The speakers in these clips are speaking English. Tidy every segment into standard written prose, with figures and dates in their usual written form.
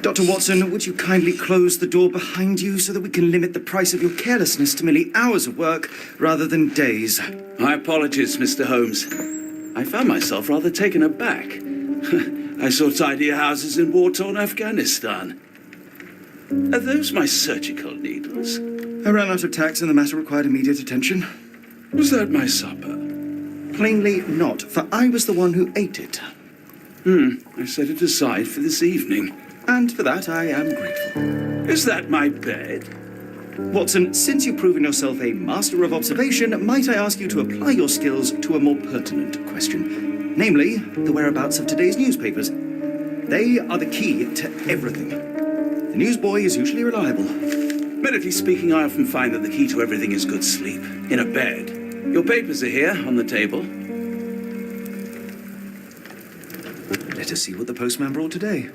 Dr. Watson, would you kindly close the door behind you so that we can limit the price of your carelessness to merely hours of work rather than days? My apologies, Mr. Holmes. I found myself rather taken aback. I saw tidier houses in war-torn Afghanistan. Are those my surgical needles? I ran out of tacks and the matter required immediate attention. Was that my supper? Plainly not, for I was the one who ate it. I set it aside for this evening. And for that I am grateful. Is that my bed? Watson, since you've proven yourself a master of observation, might I ask you to apply your skills to a more pertinent question? Namely, the whereabouts of today's newspapers. They are the key to everything. The newsboy is usually reliable. Medically speaking, I often find that the key to everything is good sleep. In a bed. Your papers are here, on the table. Let us see what the postman brought today.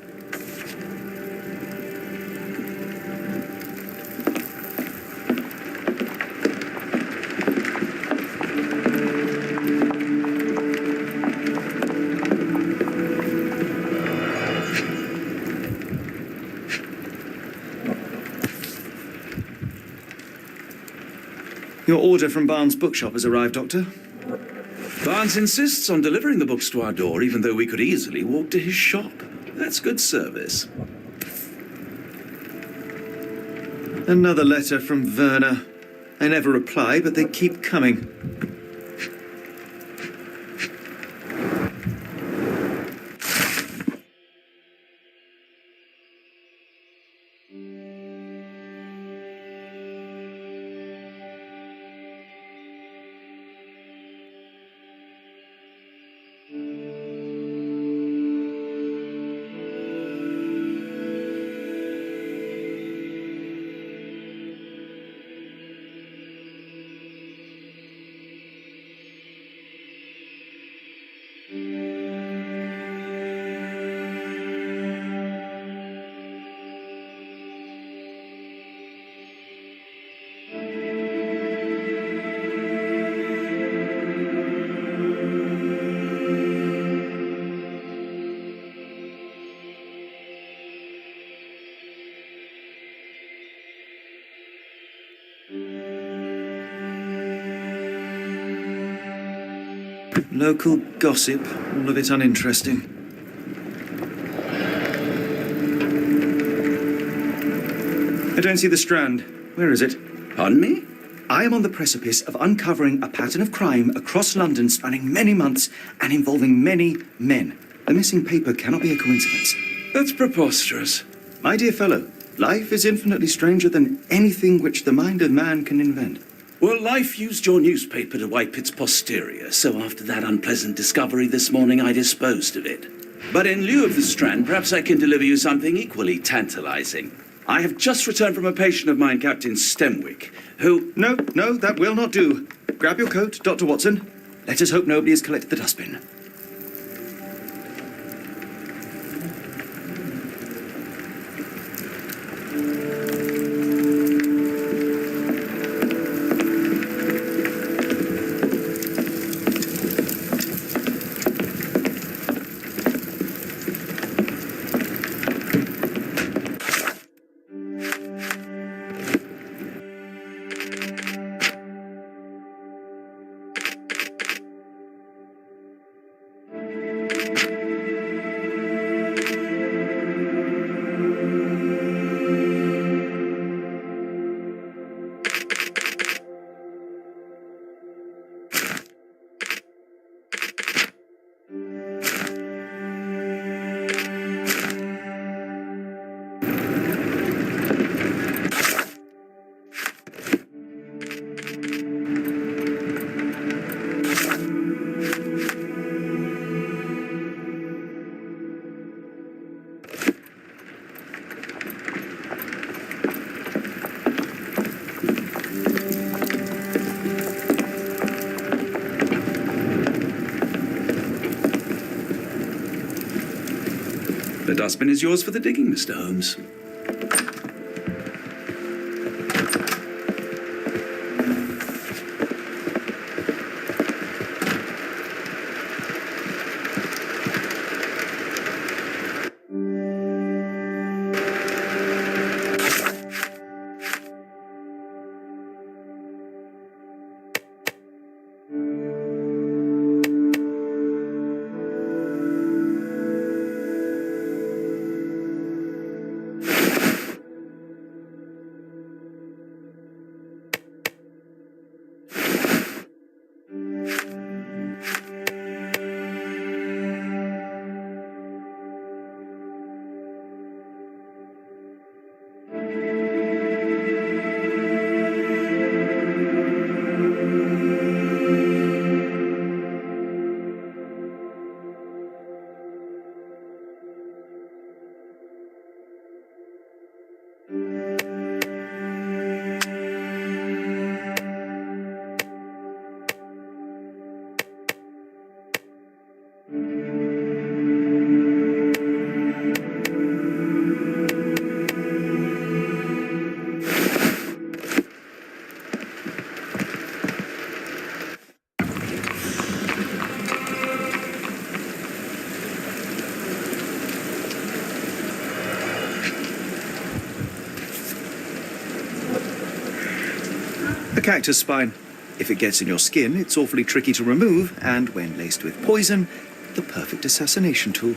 Your order from Barnes' bookshop has arrived, Doctor. Barnes insists on delivering the books to our door, even though we could easily walk to his shop. That's good service. Another letter from Werner. I never reply, but they keep coming. Local gossip, all of it uninteresting. I don't see the Strand. Where is it? Pardon me? I am on the precipice of uncovering a pattern of crime across London spanning many months and involving many men. The missing paper cannot be a coincidence. That's preposterous. My dear fellow, life is infinitely stranger than anything which the mind of man can invent. Well, life used your newspaper to wipe its posterior, so after that unpleasant discovery this morning, I disposed of it. But in lieu of the Strand, perhaps I can deliver you something equally tantalizing. I have just returned from a patient of mine, Captain Stemwick, who... No, that will not do. Grab your coat, Dr. Watson. Let us hope nobody has collected the dustbin. The dustbin is yours for the digging, Mr. Holmes. cactus spine. If it gets in your skin, it's awfully tricky to remove, and when laced with poison, the perfect assassination tool.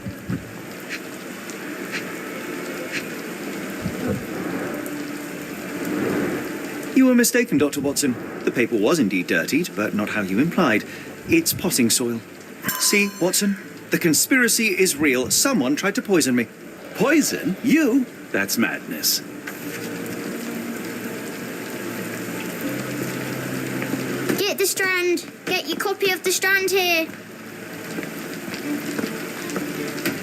You were mistaken, Dr. Watson. The paper was indeed dirtied, but not how you implied. It's potting soil. See, Watson? The conspiracy is real. Someone tried to poison me. Poison? You? That's madness. Get the Strand. Get your copy of the Strand here.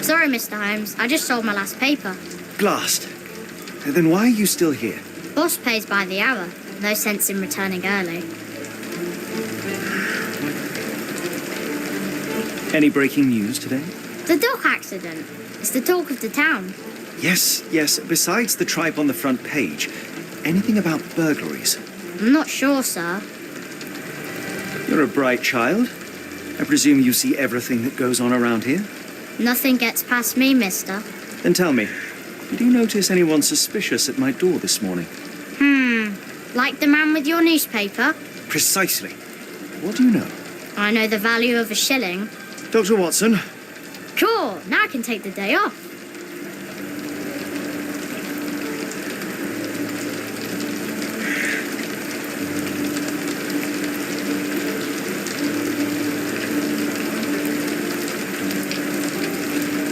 Sorry, Mr. Holmes. I just sold my last paper. Blast. Then why are you still here? Boss pays by the hour. No sense in returning early. Any breaking news today? The dock accident. It's the talk of the town. Yes. Besides the tripe on the front page, anything about burglaries? I'm not sure, sir. You're a bright child. I presume you see everything that goes on around here? Nothing gets past me, mister. Then tell me, did you notice anyone suspicious at my door this morning? Like the man with your newspaper? Precisely. What do you know? I know the value of a shilling. Dr. Watson, Cool, now I can take the day off.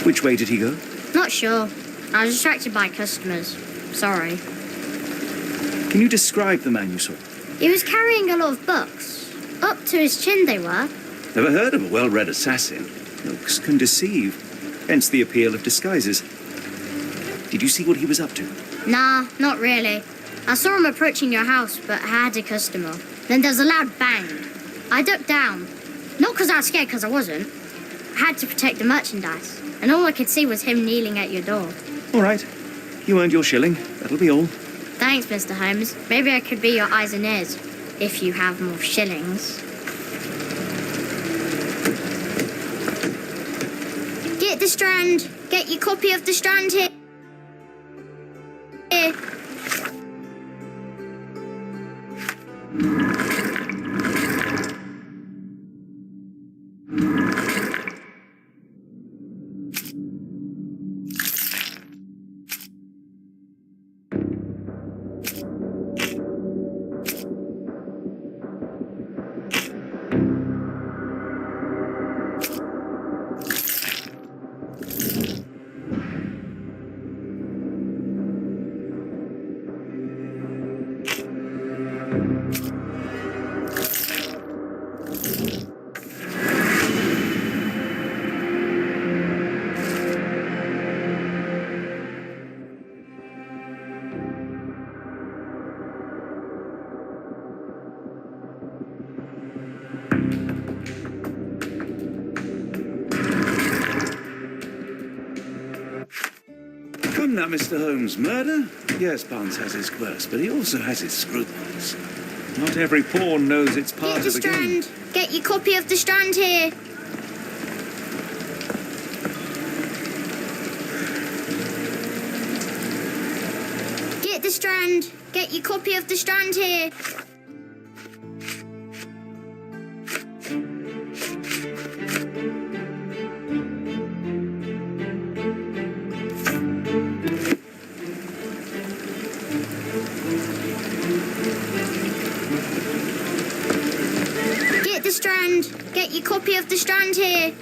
which way did he go? Not sure. I was distracted by customers. Sorry. Can you describe the man you saw? He was carrying a lot of books. Up to his chin they were. Never heard of a well-read assassin. Looks can deceive. Hence the appeal of disguises. Did you see what he was up to? Nah, not really. I saw him approaching your house, but I had a customer. Then there was a loud bang. I ducked down. Not because I was scared, because I wasn't. I had to protect the merchandise. And all I could see was him kneeling at your door. All right. You earned your shilling. That'll be all. Thanks, Mr. Holmes. Maybe I could be your eyes and ears, if you have more shillings. Get the Strand. Get your copy of the Strand here. Come now, Mr. Holmes. Murder? Yes, Barnes has his quirks, but he also has his scruples. Not every pawn knows its part Get the of the game. Strand. Get your copy of the Strand here. Get the Strand. Get your copy of the Strand here. Get the Strand. Get your copy of the Strand here.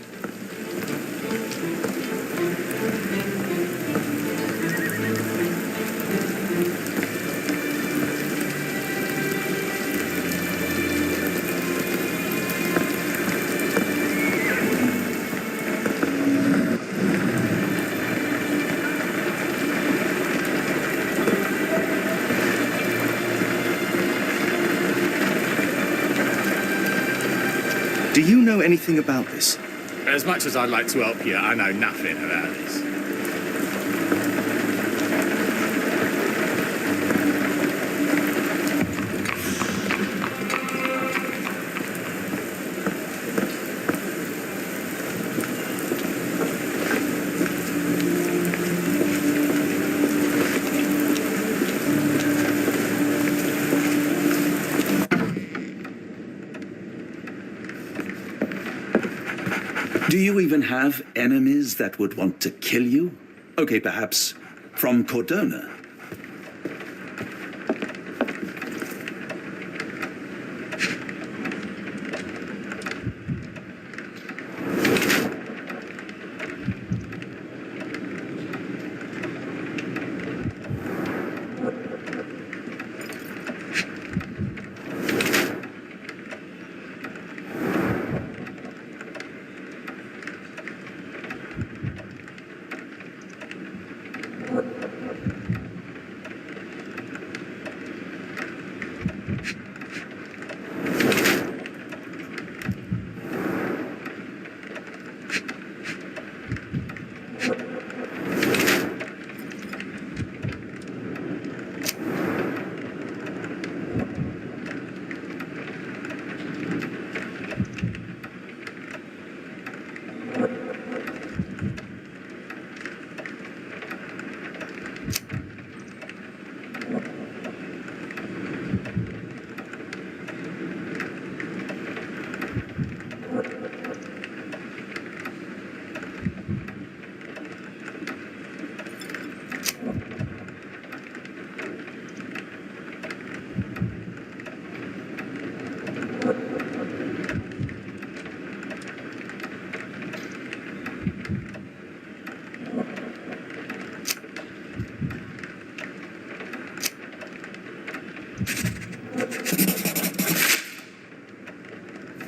Do you know anything about this? As much as I'd like to help you, I know nothing about this. Do you even have enemies that would want to kill you? Okay, perhaps from Cordona.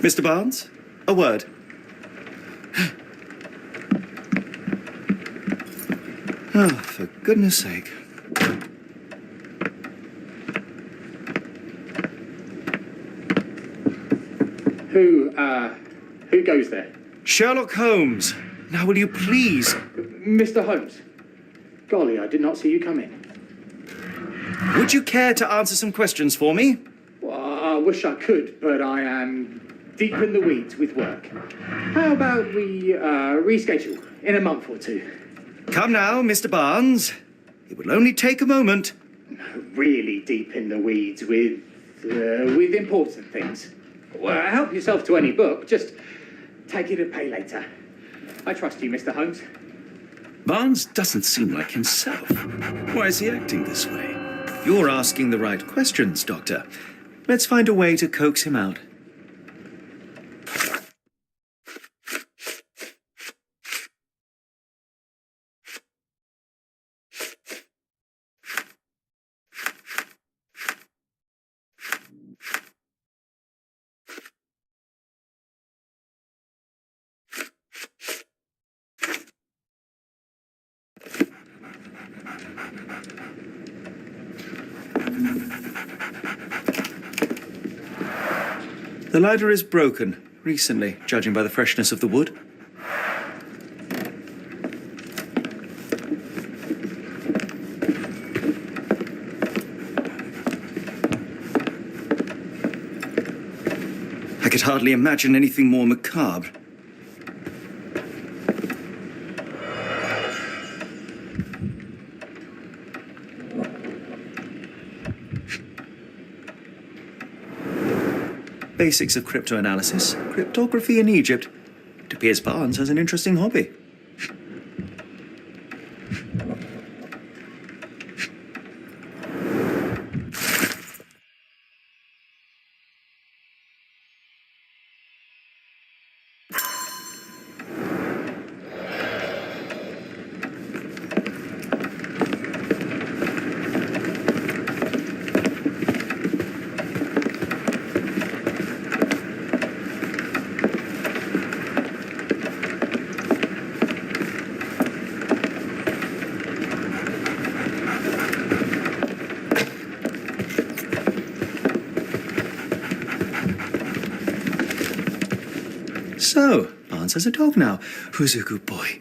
Mr. Barnes, a word. Oh, for goodness sake. Who goes there? Sherlock Holmes. Now, will you please? Mr. Holmes. Golly, I did not see you come in. Would you care to answer some questions for me? Well, I wish I could, but I am deep in the weeds with work. How about we reschedule in a month or two? Come now, Mr. Barnes. It will only take a moment. Really deep in the weeds with important things. Well, help yourself to any book. Just take it and pay later. I trust you, Mr. Holmes. Barnes doesn't seem like himself. Why is he acting this way? You're asking the right questions, Doctor. Let's find a way to coax him out. The lighter is broken, recently, judging by the freshness of the wood. I could hardly imagine anything more macabre. Basics of cryptoanalysis, cryptography in Egypt. It appears Barnes has an interesting hobby. So, Barnes has a dog now. Who's a good boy?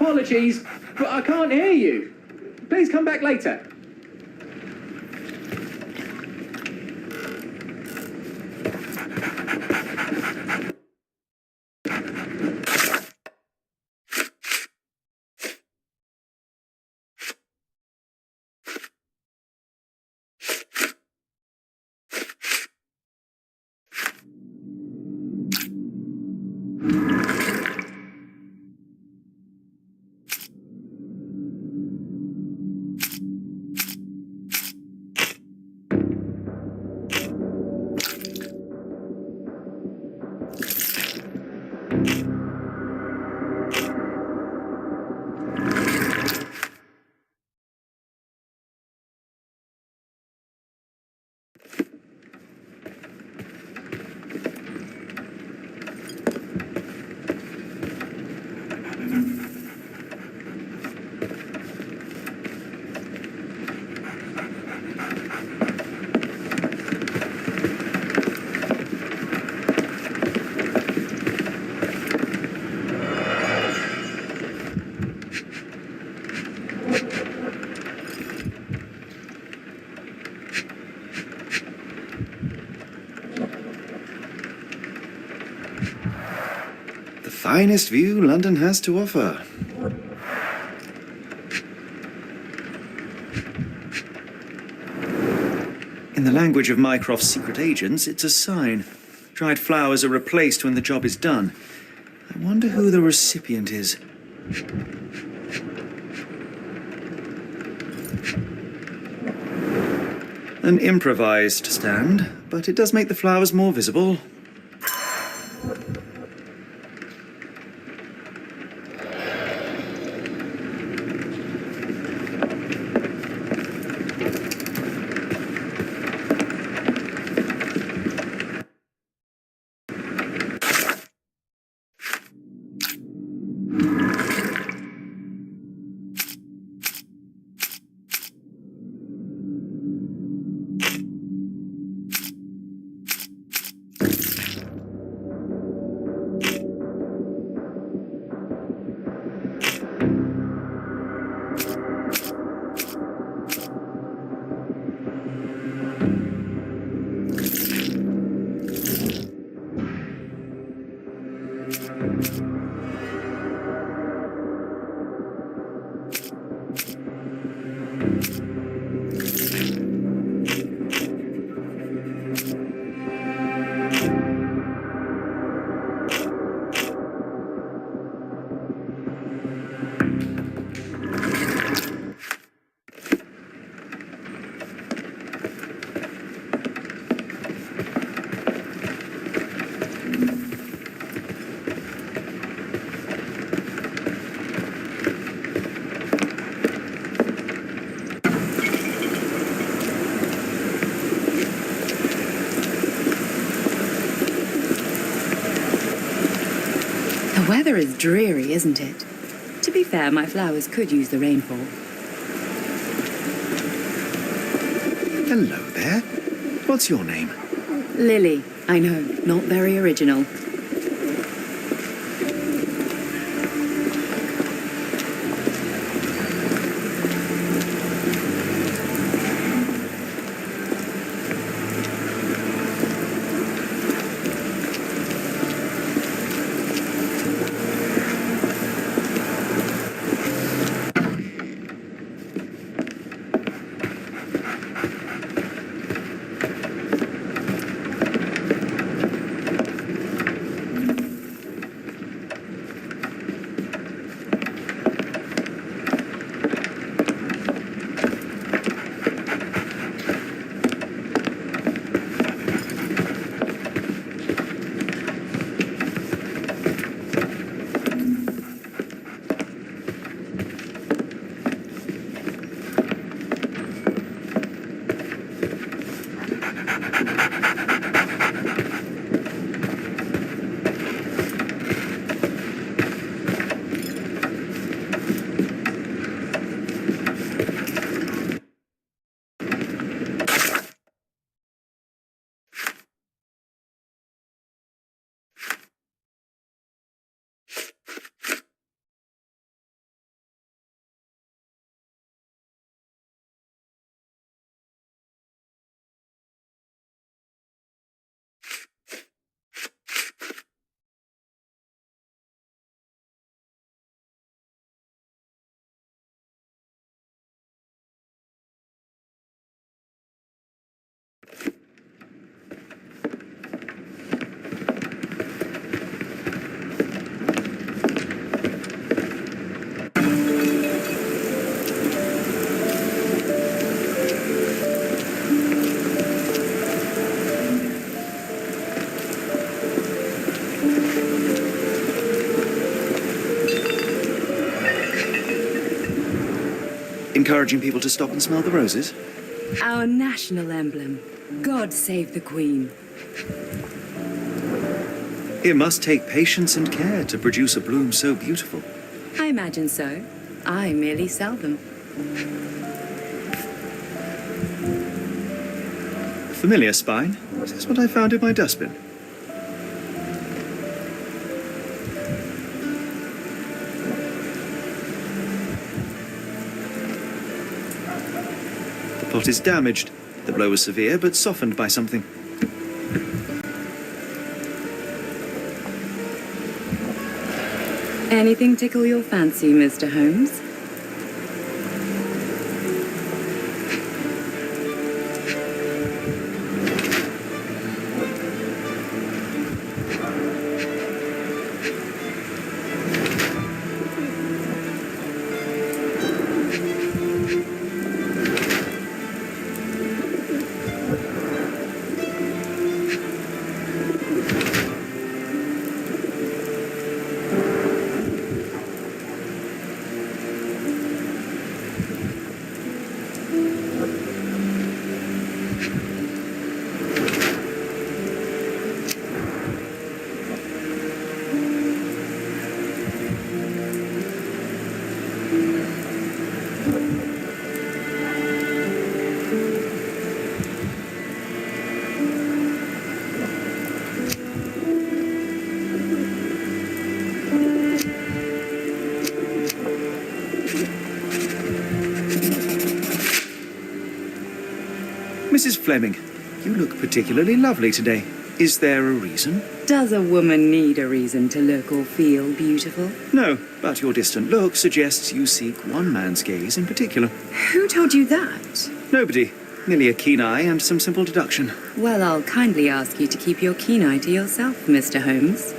Apologies, but I can't hear you. Please come back later. The finest view London has to offer. In the language of Mycroft's secret agents, it's a sign. Dried flowers are replaced when the job is done. I wonder who the recipient is. An improvised stand, but it does make the flowers more visible. The weather is dreary, isn't it? To be fair, my flowers could use the rainfall. Hello there. What's your name? Lily, I know, not very original. encouraging people to stop and smell the roses? Our national emblem. God save the Queen. It must take patience and care to produce a bloom so beautiful. I imagine so. I merely sell them. Familiar spine? This is what I found in my dustbin. The pot is damaged. The blow was severe, but softened by something. Anything tickle your fancy, Mr. Holmes? Mrs. Fleming, you look particularly lovely today. Is there a reason? Does a woman need a reason to look or feel beautiful? No, but your distant look suggests you seek one man's gaze in particular. Who told you that? Nobody. Merely a keen eye and some simple deduction. Well, I'll kindly ask you to keep your keen eye to yourself, Mr. Holmes.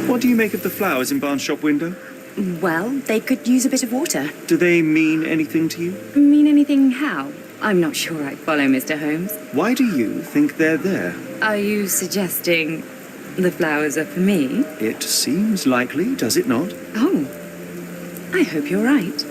What do you make of the flowers in Barnes' shop window? Well, they could use a bit of water. Do they mean anything to you? Mean anything how? I'm not sure I follow, Mr. Holmes. Why do you think they're there? Are you suggesting the flowers are for me? It seems likely, does it not? Oh, I hope you're right.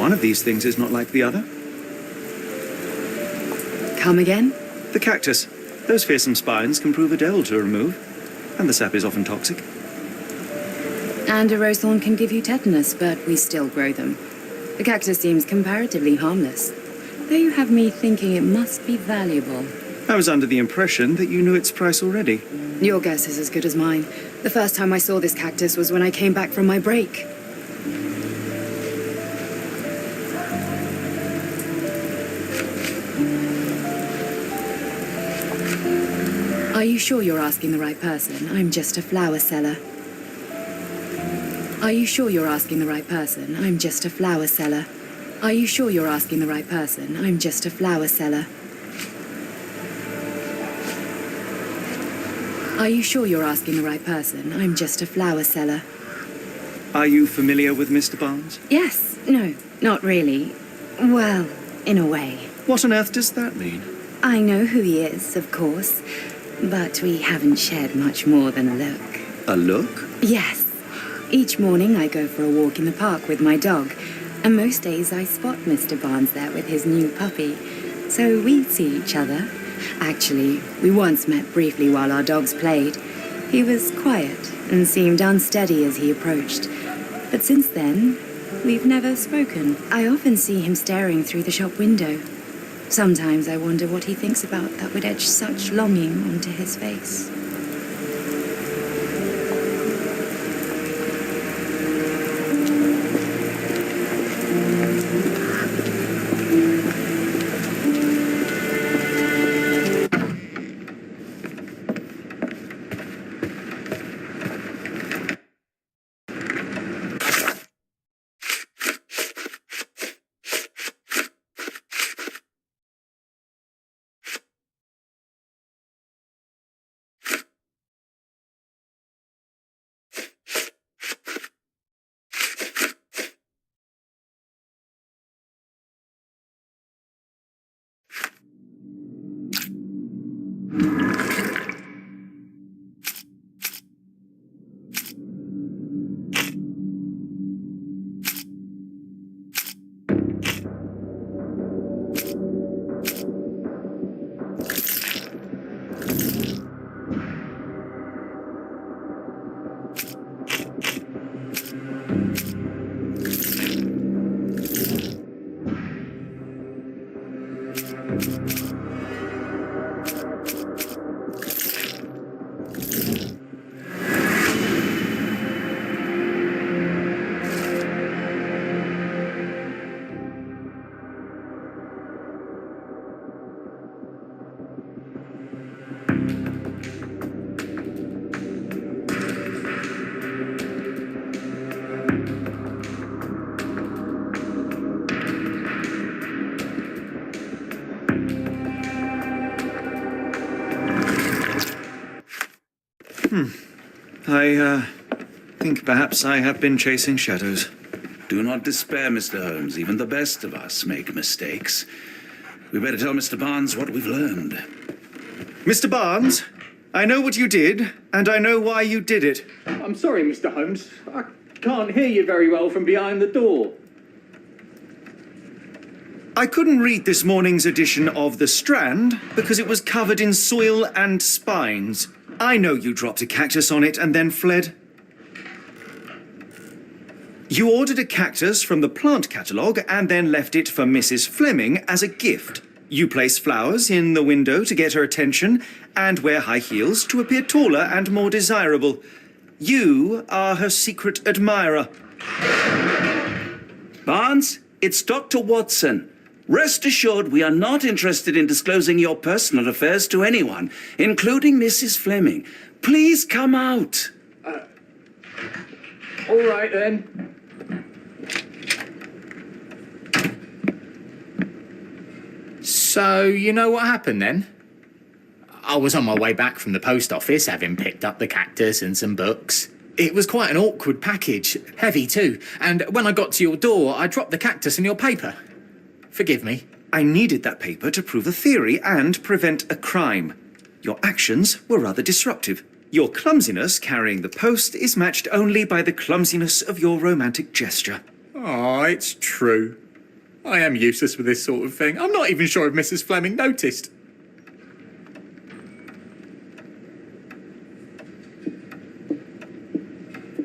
One of these things is not like the other. Come again? The cactus. Those fearsome spines can prove a devil to remove, and the sap is often toxic. And a rose thorn can give you tetanus, but we still grow them. The cactus seems comparatively harmless, though you have me thinking it must be valuable. I was under the impression that you knew its price already. Your guess is as good as mine. The first time I saw this cactus was when I came back from my break. Are you sure you're asking the right person? I'm just a flower seller. Are you sure you're asking the right person? I'm just a flower seller. Are you sure you're asking the right person? I'm just a flower seller. Are you sure you're asking the right person? I'm just a flower seller. Are you familiar with Mr. Barnes? Yes. No, not really. Well, in a way. What on earth does that mean? I know who he is, of course, but we haven't shared much more than a look. A look? Yes. Each morning I go for a walk in the park with my dog, and most days I spot Mr. Barnes there with his new puppy, so we see each other. Actually, we once met briefly while our dogs played. He was quiet and seemed unsteady as he approached, but since then, we've never spoken. I often see him staring through the shop window. Sometimes I wonder what he thinks about that would etch such longing onto his face. I think perhaps I have been chasing shadows. Do not despair, Mr. Holmes. Even the best of us make mistakes. We better tell Mr. Barnes what we've learned. Mr. Barnes, I know what you did, and I know why you did it. I'm sorry, Mr. Holmes. I can't hear you very well from behind the door. I couldn't read this morning's edition of The Strand because it was covered in soil and spines. I know you dropped a cactus on it and then fled. You ordered a cactus from the plant catalogue and then left it for Mrs. Fleming as a gift. You place flowers in the window to get her attention and wear high heels to appear taller and more desirable. You are her secret admirer. Barnes, it's Dr. Watson. Rest assured we are not interested in disclosing your personal affairs to anyone, including Mrs. Fleming. Please come out. All right, then. So, you know what happened then? I was on my way back from the post office, having picked up the cactus and some books. It was quite an awkward package, heavy too, and when I got to your door, I dropped the cactus in your paper. Forgive me. I needed that paper to prove a theory and prevent a crime. Your actions were rather disruptive. Your clumsiness carrying the post is matched only by the clumsiness of your romantic gesture. Oh, it's true. I am useless with this sort of thing. I'm not even sure if Mrs. Fleming noticed.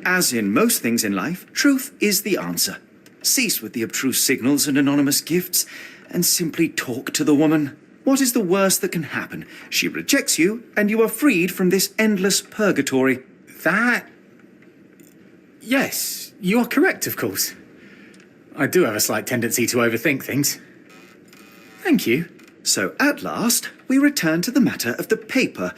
As in most things in life, truth is the answer. Cease with the abstruse signals and anonymous gifts, and simply talk to the woman. What is the worst that can happen? She rejects you, and you are freed from this endless purgatory. Yes, you are correct, of course. I do have a slight tendency to overthink things. Thank you. So at last, we return to the matter of the paper.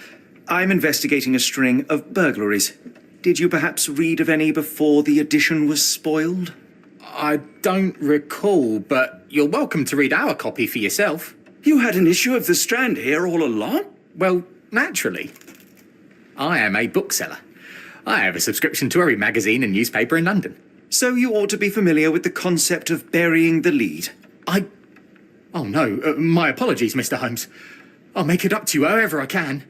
I'm investigating a string of burglaries. Did you perhaps read of any before the edition was spoiled? I don't recall, but you're welcome to read our copy for yourself. You had an issue of The Strand here all along? Well, naturally. I am a bookseller. I have a subscription to every magazine and newspaper in London. So you ought to be familiar with the concept of burying the lead. Oh no, my apologies, Mr. Holmes. I'll make it up to you however I can.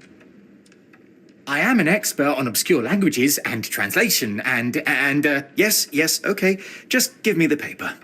I am an expert on obscure languages and translation and. Yes, okay. Just give me the paper.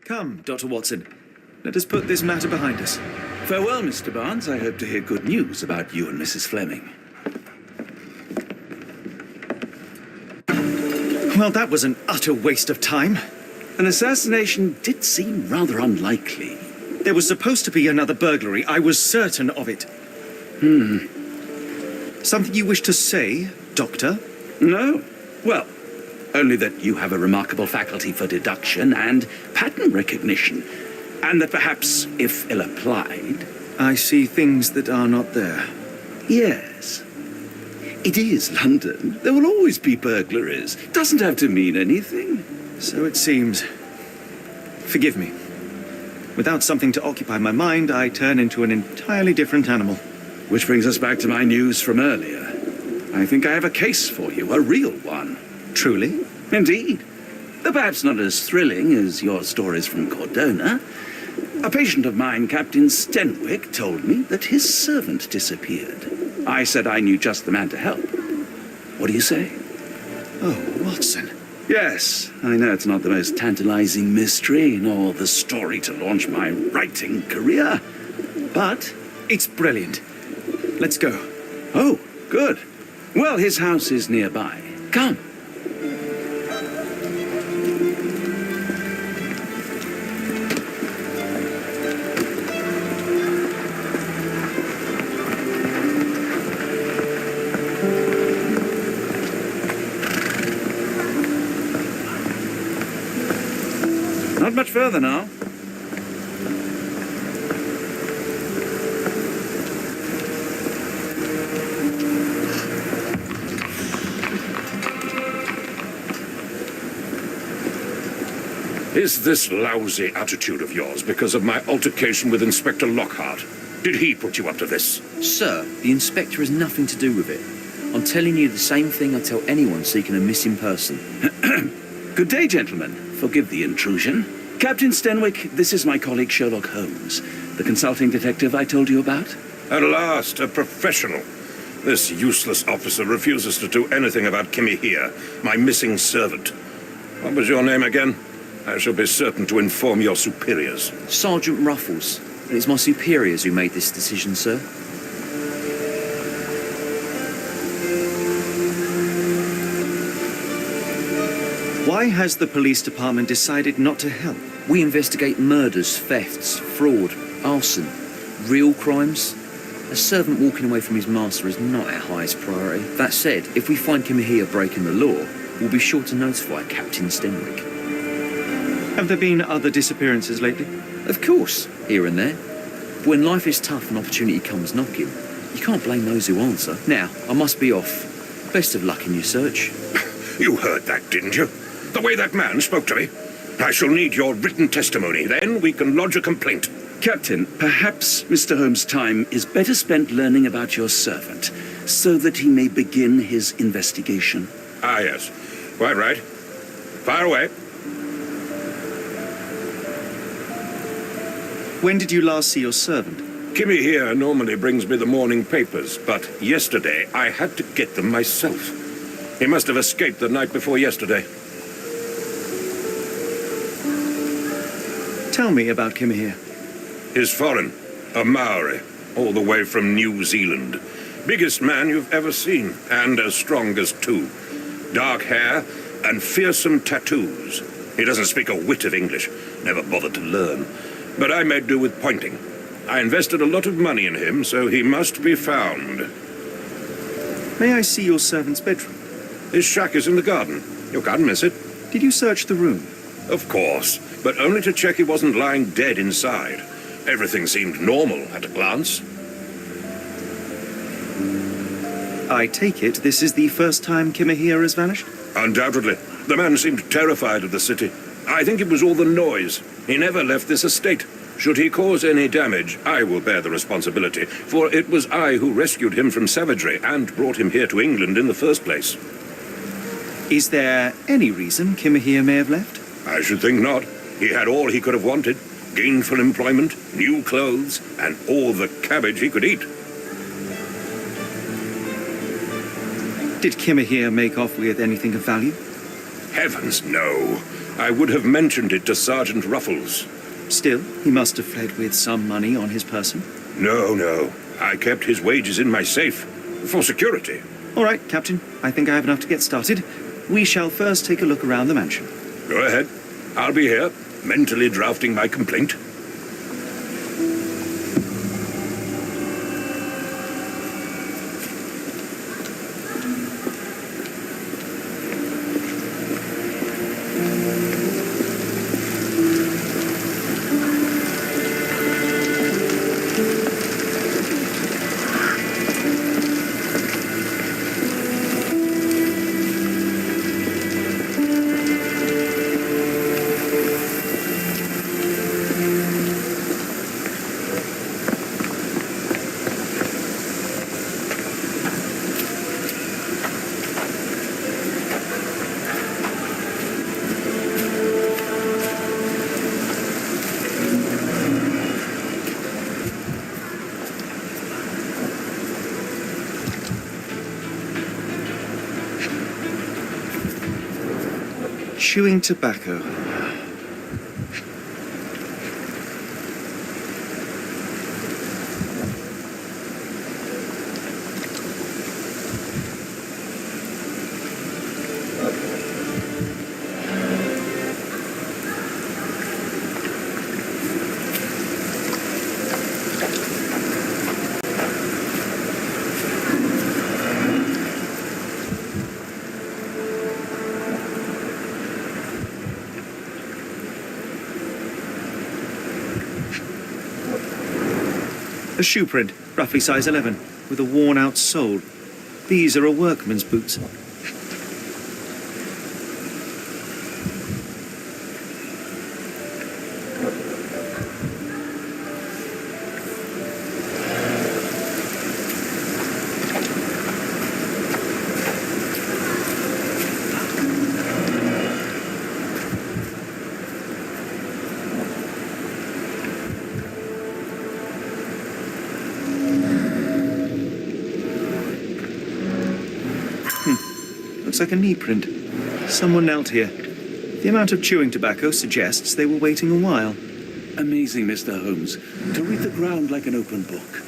Come, Dr. Watson. Let us put this matter behind us. Farewell, Mr. Barnes. I hope to hear good news about you and Mrs. Fleming. Well, that was an utter waste of time. An assassination did seem rather unlikely. There was supposed to be another burglary. I was certain of it. Something you wish to say, Doctor? No. Well, only that you have a remarkable faculty for deduction and pattern recognition, and that perhaps, if ill applied... I see things that are not there. Yes. It is London. There will always be burglaries. Doesn't have to mean anything. So it seems. Forgive me. Without something to occupy my mind, I turn into an entirely different animal. Which brings us back to my news from earlier. I think I have a case for you, a real one. Truly? Indeed. Though perhaps not as thrilling as your stories from Cordona. A patient of mine, Captain Stenwick, told me that his servant disappeared. I said I knew just the man to help. What do you say? Oh, Watson. Yes, I know it's not the most tantalizing mystery, nor the story to launch my writing career. But... It's brilliant. Let's go. Oh, good. Well, his house is nearby. Come. Not much further now. Is this lousy attitude of yours because of my altercation with Inspector Lockhart? Did he put you up to this? Sir, the inspector has nothing to do with it. I'm telling you the same thing I tell anyone seeking a missing person. Good day, gentlemen. Forgive the intrusion. Captain Stenwick, this is my colleague Sherlock Holmes, the consulting detective I told you about. At last, a professional. This useless officer refuses to do anything about Kimmy here, my missing servant. What was your name again? I shall be certain to inform your superiors. Sergeant Ruffles. And it's my superiors who made this decision, sir. Why has the police department decided not to help? We investigate murders, thefts, fraud, arson, real crimes. A servant walking away from his master is not our highest priority. That said, if we find Kimahia breaking the law, we'll be sure to notify Captain Stenwick. Have there been other disappearances lately? Of course, here and there. But when life is tough and opportunity comes knocking, you can't blame those who answer. Now, I must be off. Best of luck in your search. You heard that, didn't you? The way that man spoke to me. I shall need your written testimony. Then we can lodge a complaint. Captain, perhaps Mr. Holmes' time is better spent learning about your servant, so that he may begin his investigation. Ah, yes. Quite right. Fire away. When did you last see your servant? Kimmy here normally brings me the morning papers, but yesterday I had to get them myself. He must have escaped the night before yesterday. Tell me about Kimahia. He's foreign, a Maori, all the way from New Zealand. Biggest man you've ever seen, and as strong as two. Dark hair and fearsome tattoos. He doesn't speak a whit of English, never bothered to learn. But I made do with pointing. I invested a lot of money in him, so he must be found. May I see your servant's bedroom? His shack is in the garden. You can't miss it. Did you search the room? Of course, but only to check he wasn't lying dead inside. Everything seemed normal at a glance. I take it this is the first time Kimahia has vanished? Undoubtedly. The man seemed terrified of the city. I think it was all the noise. He never left this estate. Should he cause any damage, I will bear the responsibility, for it was I who rescued him from savagery and brought him here to England in the first place. Is there any reason Kimahia may have left? I should think not. He had all he could have wanted. Gainful employment, new clothes, and all the cabbage he could eat. Did Kimahia make off with anything of value? Heavens, no. I would have mentioned it to Sergeant Ruffles. Still, he must have fled with some money on his person. No. I kept his wages in my safe. For security. All right, Captain. I think I have enough to get started. We shall first take a look around the mansion. Go ahead. I'll be here, mentally drafting my complaint. Chewing tobacco. A shoe print, roughly size 11, with a worn-out sole. These are a workman's boots. Looks like a knee print. Someone knelt here. The amount of chewing tobacco suggests they were waiting a while. Amazing, Mr. Holmes. To read the ground like an open book.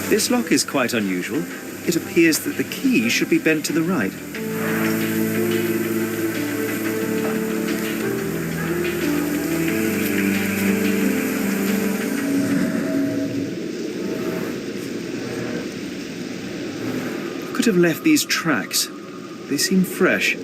This lock is quite unusual. It appears that the key should be bent to the right. Could have left these tracks. They seem fresh.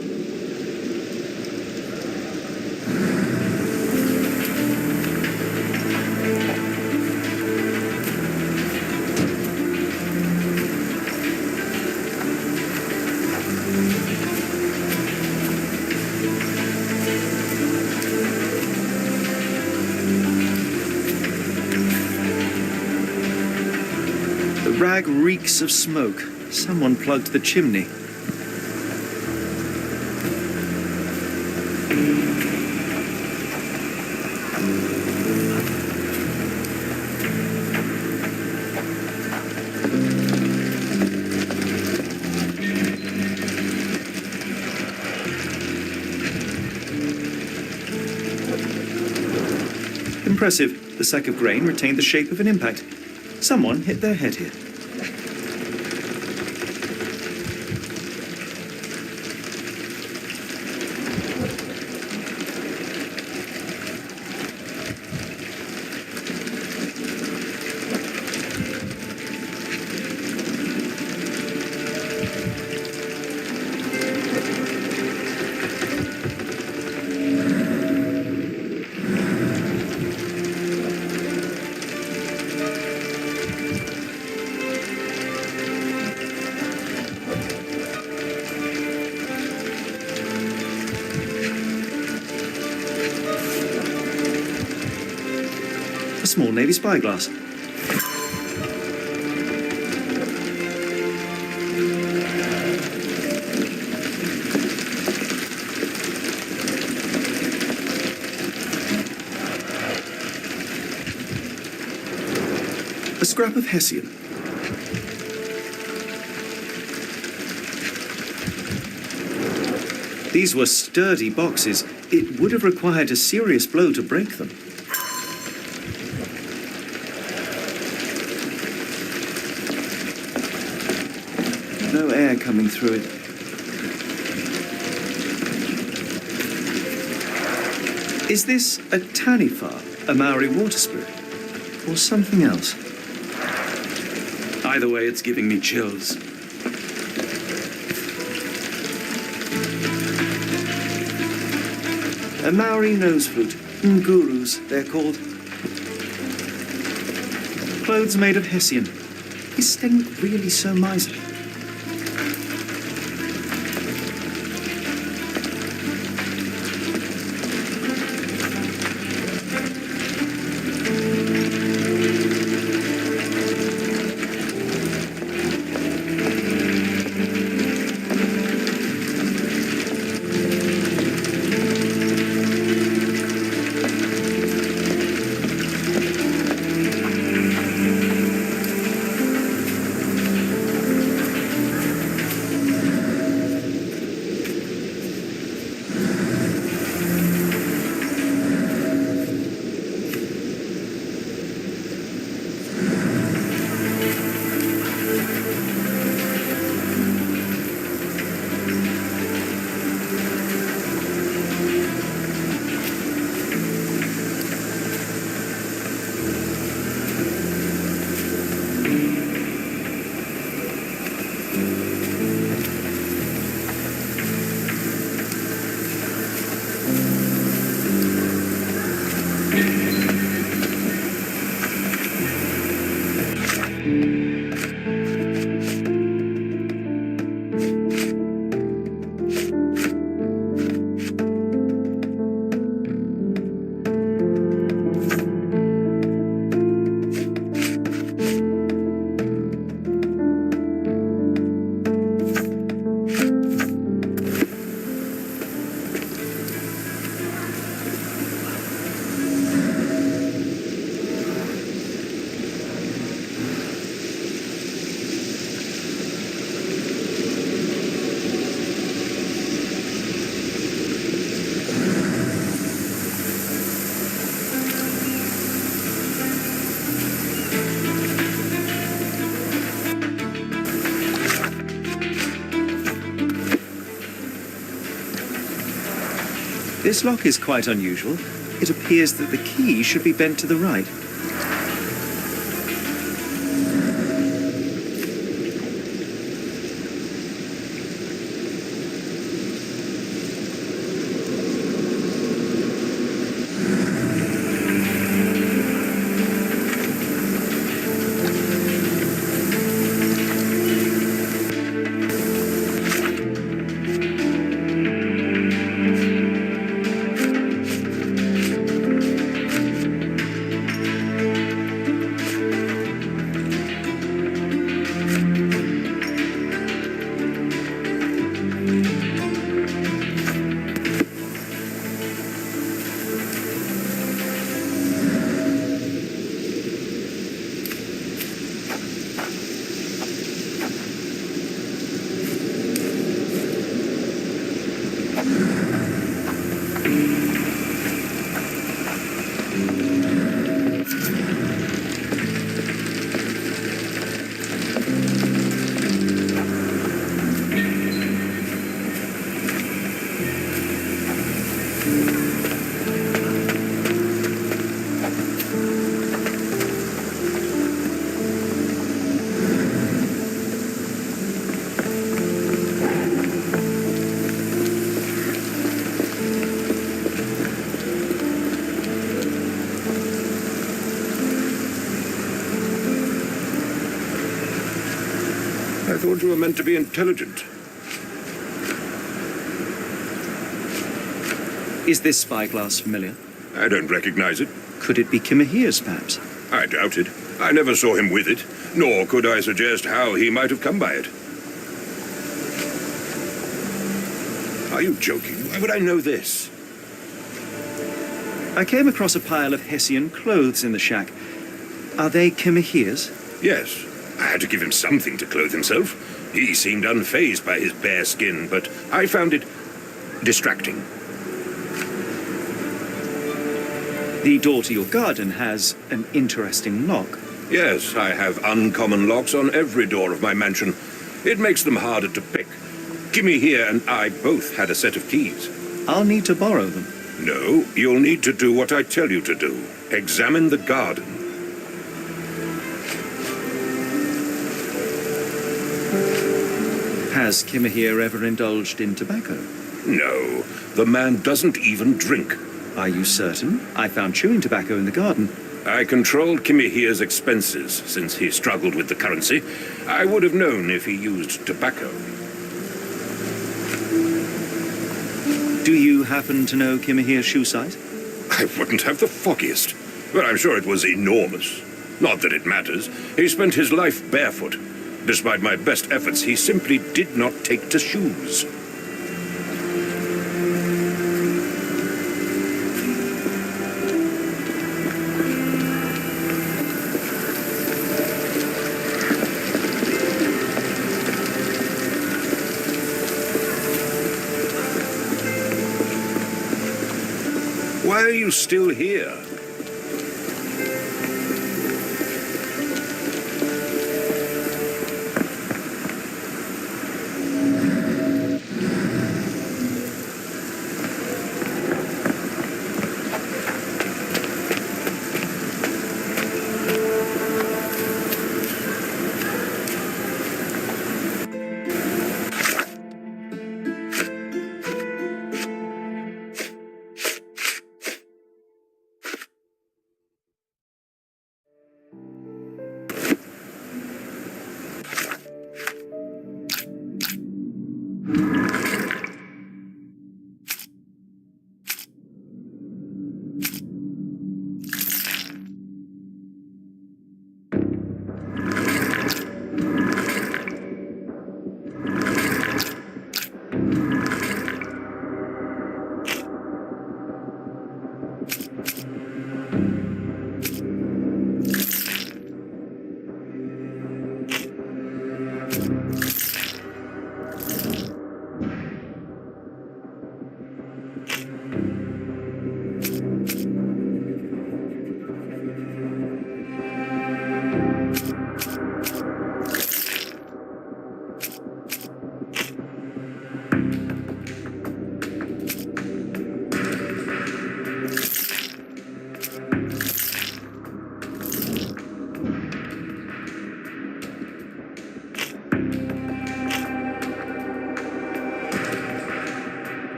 The rag reeks of smoke. Someone plugged the chimney. Impressive. The sack of grain retained the shape of an impact. Someone hit their head here. A small Navy spyglass. A scrap of Hessian. These were sturdy boxes. It would have required a serious blow to break them. No air coming through it. Is this a Taniwha, a Maori water spirit, or something else? Either way, it's giving me chills. A Maori nose flute. Ngurus, they're called. Clothes made of Hessian. Is Sten really so miserly? This lock is quite unusual. It appears that the key should be bent to the right. I thought you were meant to be intelligent. Is this spyglass familiar? I don't recognize it. Could it be Kimahir's, perhaps? I doubt it. I never saw him with it, nor could I suggest how he might have come by it. Are you joking? Why would I know this? I came across a pile of Hessian clothes in the shack. Are they Kimahir's? Yes. I had to give him something to clothe himself. He seemed unfazed by his bare skin, but I found it distracting. The door to your garden has an interesting lock. Yes, I have uncommon locks on every door of my mansion. It makes them harder to pick. Kimmy here and I both had a set of keys. I'll need to borrow them. No, you'll need to do what I tell you to do. Examine the garden. Has Kimahir ever indulged in tobacco? No, the man doesn't even drink. Are you certain? I found chewing tobacco in the garden. I controlled Kimmy here's expenses since he struggled with the currency. I would have known if he used tobacco. Do you happen to know Kimahir's shoe size? I wouldn't have the foggiest, but I'm sure it was enormous. Not that it matters. He spent his life barefoot. Despite my best efforts, he simply did not take to shoes. Why are you still here?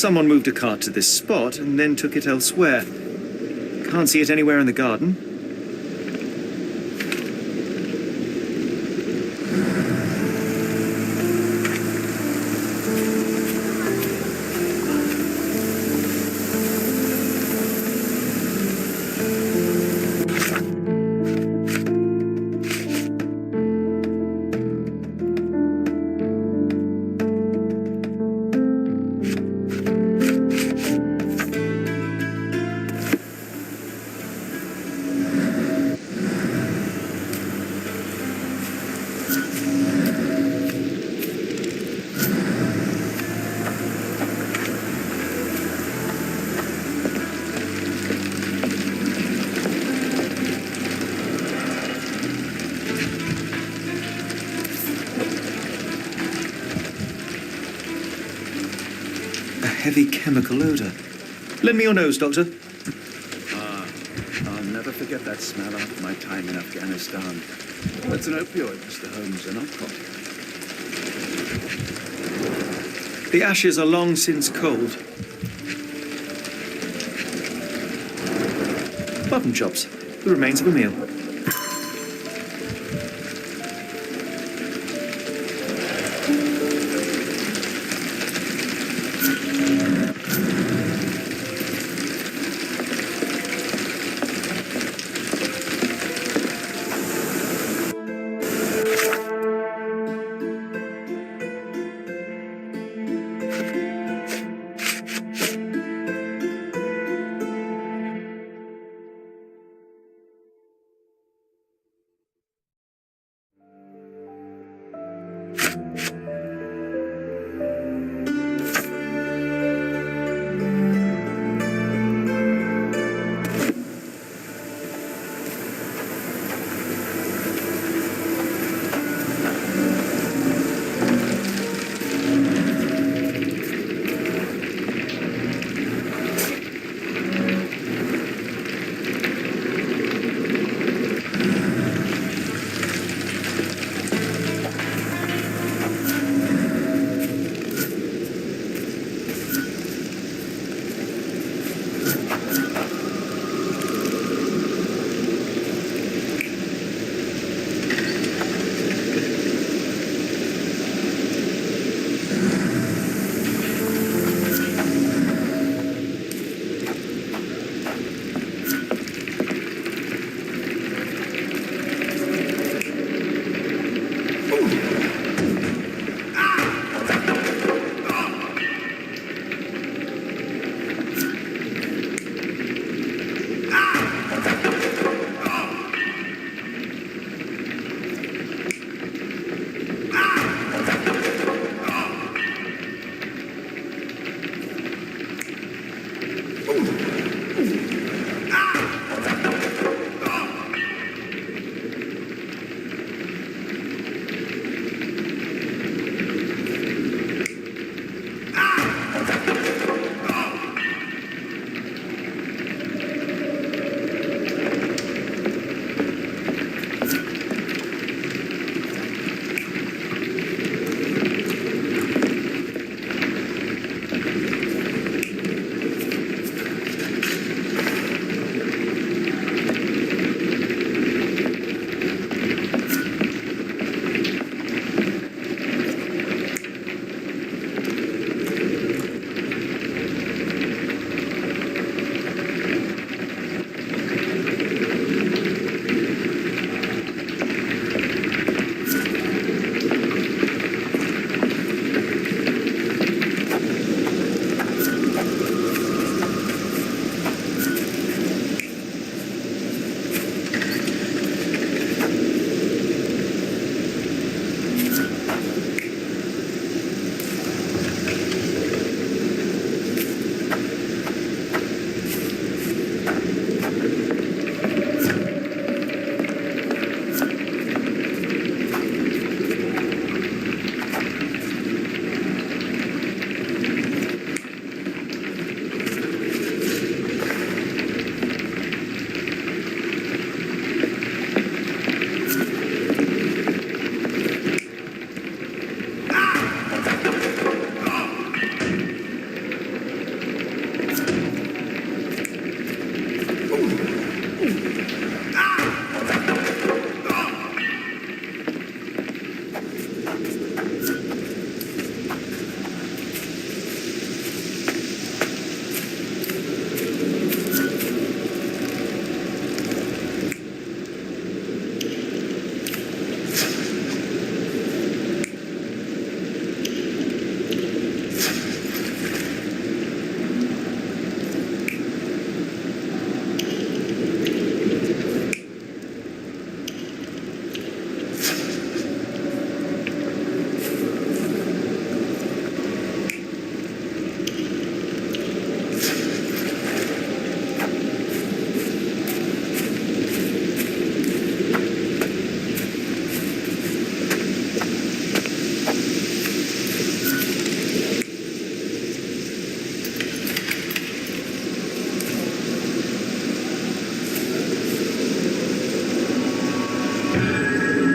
Someone moved a cart to this spot and then took it elsewhere. Can't see it anywhere in the garden. Heavy chemical odour. Lend me your nose, Doctor. I'll never forget that smell after my time in Afghanistan. That's an opioid, Mr. Holmes, a narcotic. The ashes are long since cold. Mutton chops, the remains of a meal.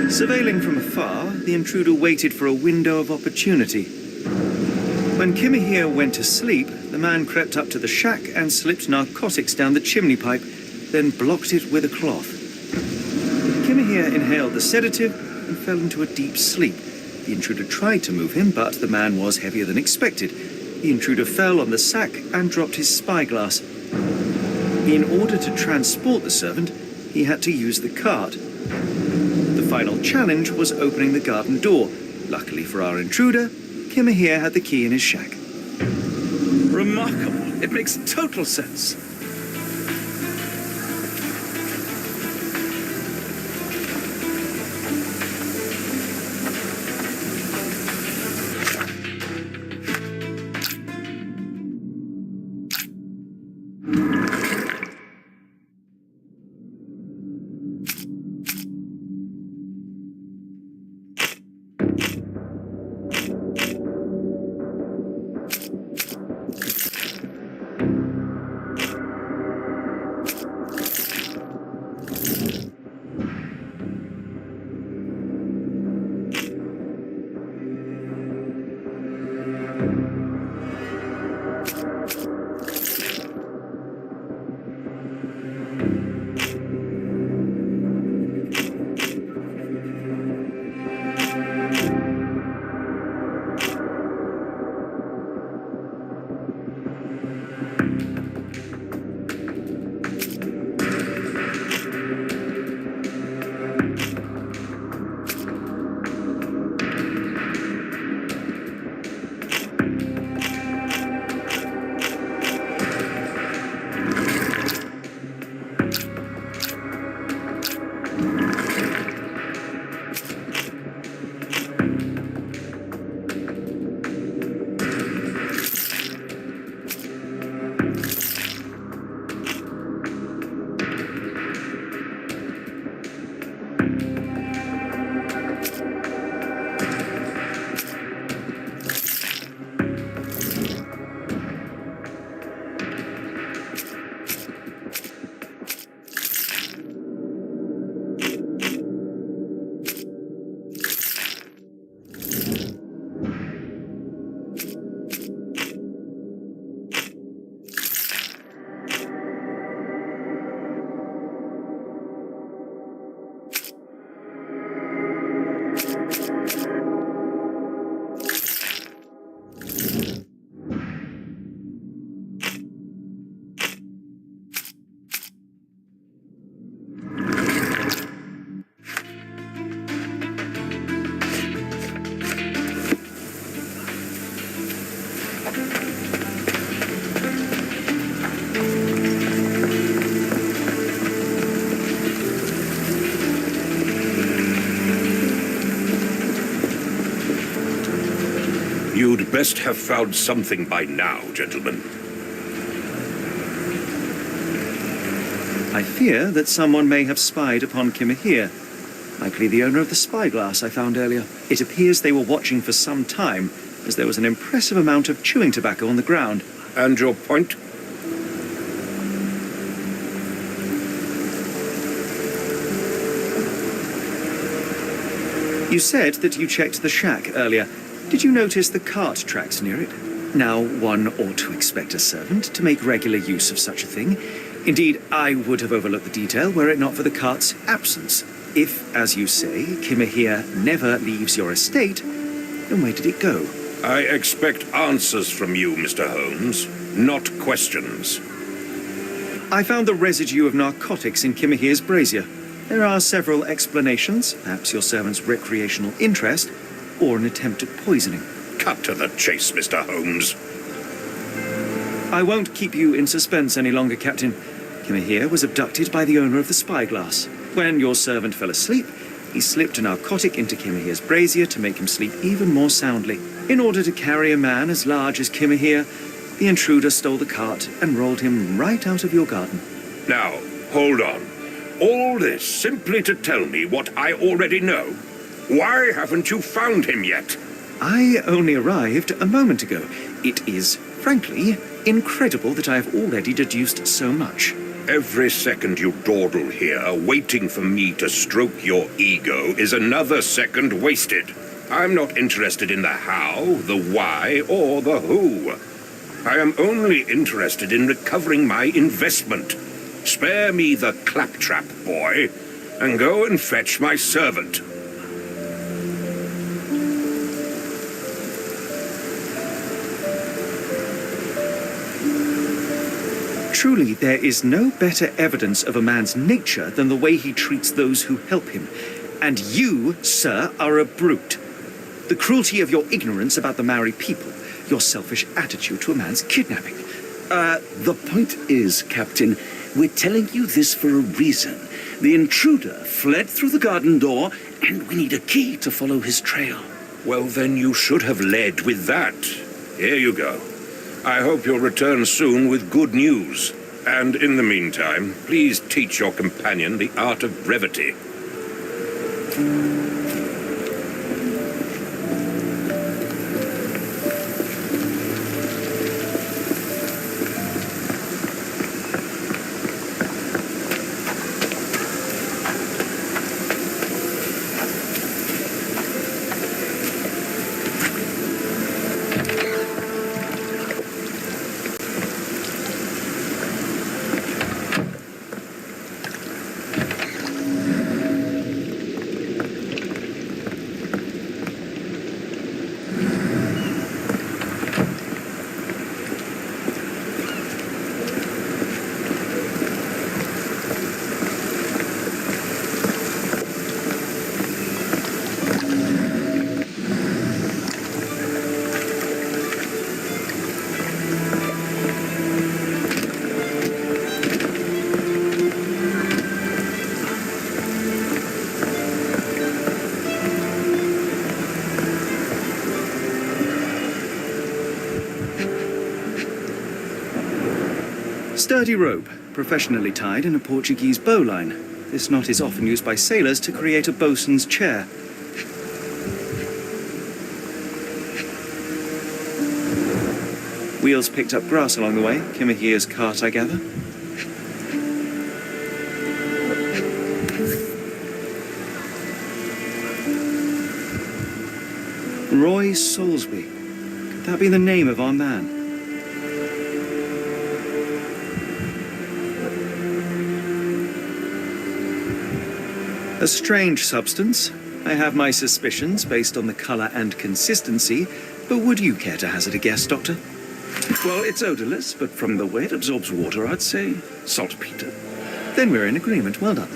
Surveilling from afar, the intruder waited for a window of opportunity. When Kimahir went to sleep, the man crept up to the shack and slipped narcotics down the chimney pipe, then blocked it with a cloth. Kimahir inhaled the sedative and fell into a deep sleep. The intruder tried to move him, but the man was heavier than expected. The intruder fell on the sack and dropped his spyglass. In order to transport the servant, he had to use the cart. The final challenge was opening the garden door. Luckily for our intruder, Kimahir had the key in his shack. Remarkable. It makes total sense. You'd best have found something by now, gentlemen. I fear that someone may have spied upon Kimahir. Likely the owner of the spyglass I found earlier. It appears they were watching for some time, as there was an impressive amount of chewing tobacco on the ground. And your point? You said that you checked the shack earlier. Did you notice the cart tracks near it? Now, one ought to expect a servant to make regular use of such a thing. Indeed, I would have overlooked the detail were it not for the cart's absence. If, as you say, Kimahir never leaves your estate, then where did it go? I expect answers from you, Mr. Holmes, not questions. I found the residue of narcotics in Kimahir's brazier. There are several explanations, perhaps your servant's recreational interest, or an attempt at poisoning. Cut to the chase, Mr. Holmes. I won't keep you in suspense any longer, Captain. Kimahir was abducted by the owner of the spyglass. When your servant fell asleep, he slipped a narcotic into Kimahir's brazier to make him sleep even more soundly. In order to carry a man as large as Kimahir, the intruder stole the cart and rolled him right out of your garden. Now, hold on. All this simply to tell me what I already know? Why haven't you found him yet? I only arrived a moment ago. It is, frankly, incredible that I have already deduced so much. Every second you dawdle here, waiting for me to stroke your ego, is another second wasted. I'm not interested in the how, the why, or the who. I am only interested in recovering my investment. Spare me the claptrap, boy, and go and fetch my servant. Truly, there is no better evidence of a man's nature than the way he treats those who help him. And you, sir, are a brute. The cruelty of your ignorance about the Maori people, your selfish attitude to a man's kidnapping. The point is, Captain, we're telling you this for a reason. The intruder fled through the garden door, and we need a key to follow his trail. Well, then you should have led with that. Here you go. I hope you'll return soon with good news. And in the meantime, please teach your companion the art of brevity. Sturdy rope, professionally tied in a Portuguese bowline. This knot is often used by sailors to create a bosun's chair. Wheels picked up grass along the way. Kimahia's cart, I gather. Roy Soulsby. Could that be the name of our man? A strange substance. I have my suspicions based on the colour and consistency, but would you care to hazard a guess, Doctor? Well, it's odorless, but from the way it absorbs water, I'd say saltpeter. Then we're in agreement. Well done.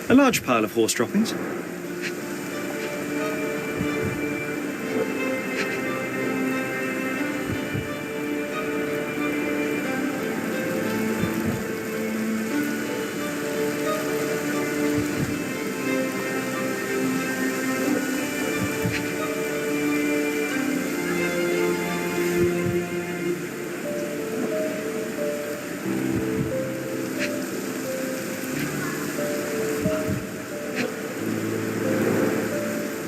A large pile of horse droppings.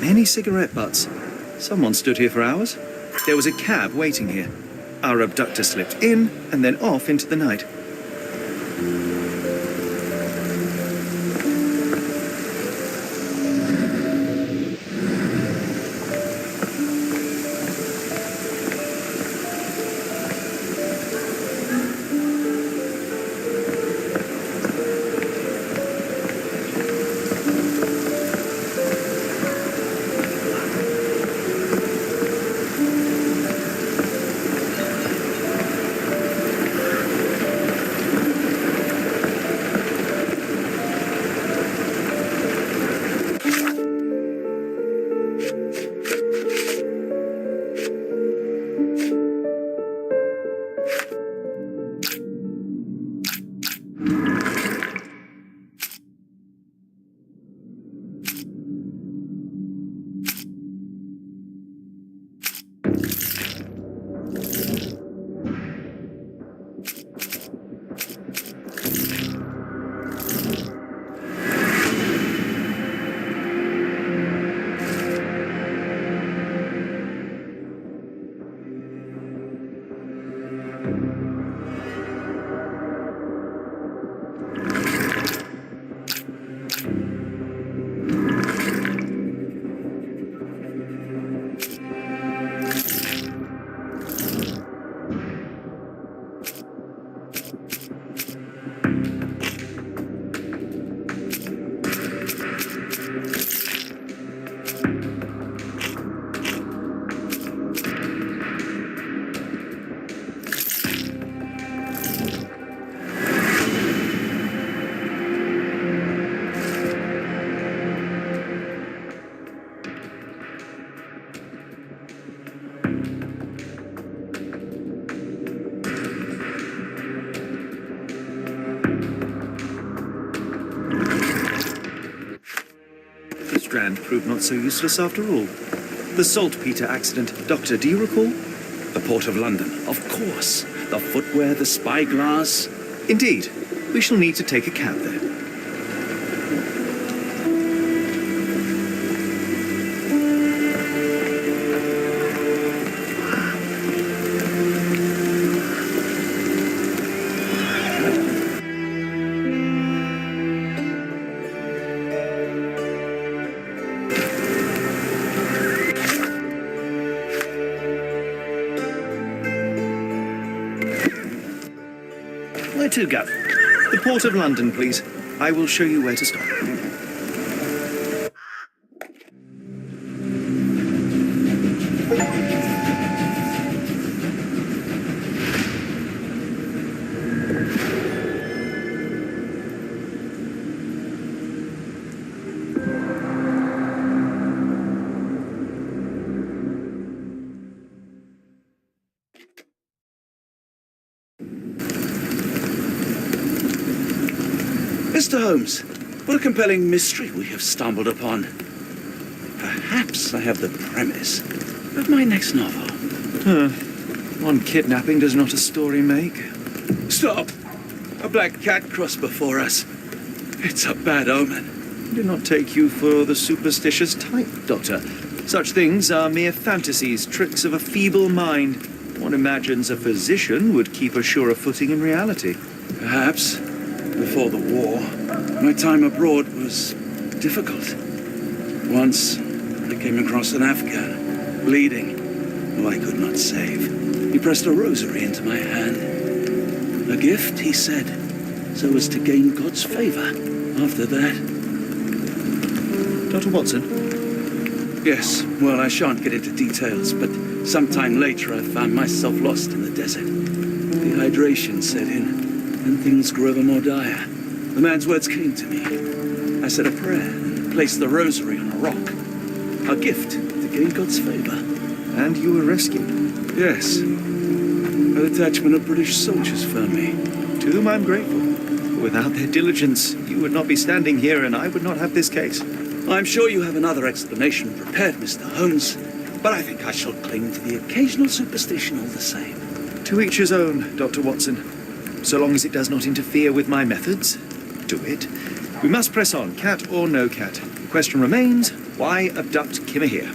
Many cigarette butts. Someone stood here for hours. There was a cab waiting here. Our abductor slipped in and then off into the night. Strand proved not so useless after all. The saltpeter accident. Doctor, do you recall? The Port of London, of course. The footwear, the spyglass. Indeed. We shall need to take a cab there. Where to, Gav? The Port of London, please. I will show you where to stop. Mr. Holmes, what a compelling mystery we have stumbled upon. Perhaps I have the premise of my next novel. One kidnapping does not a story make. Stop! A black cat crossed before us. It's a bad omen. Do not take you for the superstitious type, Doctor. Such things are mere fantasies, tricks of a feeble mind. One imagines a physician would keep a surer footing in reality. Perhaps. Before the war, my time abroad was difficult. Once, I came across an Afghan, bleeding, who I could not save. He pressed a rosary into my hand. A gift, he said, so as to gain God's favor. After that... Dr. Watson? Yes, well, I shan't get into details, but sometime later I found myself lost in the desert. Dehydration set in. And things grew ever more dire. The man's words came to me. I said a prayer and placed the rosary on a rock. A gift to gain God's favor. And you were rescued? Yes. A detachment of British soldiers found me. To whom I'm grateful. Without their diligence, you would not be standing here and I would not have this case. I'm sure you have another explanation prepared, Mr. Holmes, but I think I shall cling to the occasional superstition all the same. To each his own, Dr. Watson. So long as it does not interfere with my methods, do it. We must press on, cat or no cat. The question remains, why abduct Kimmer here?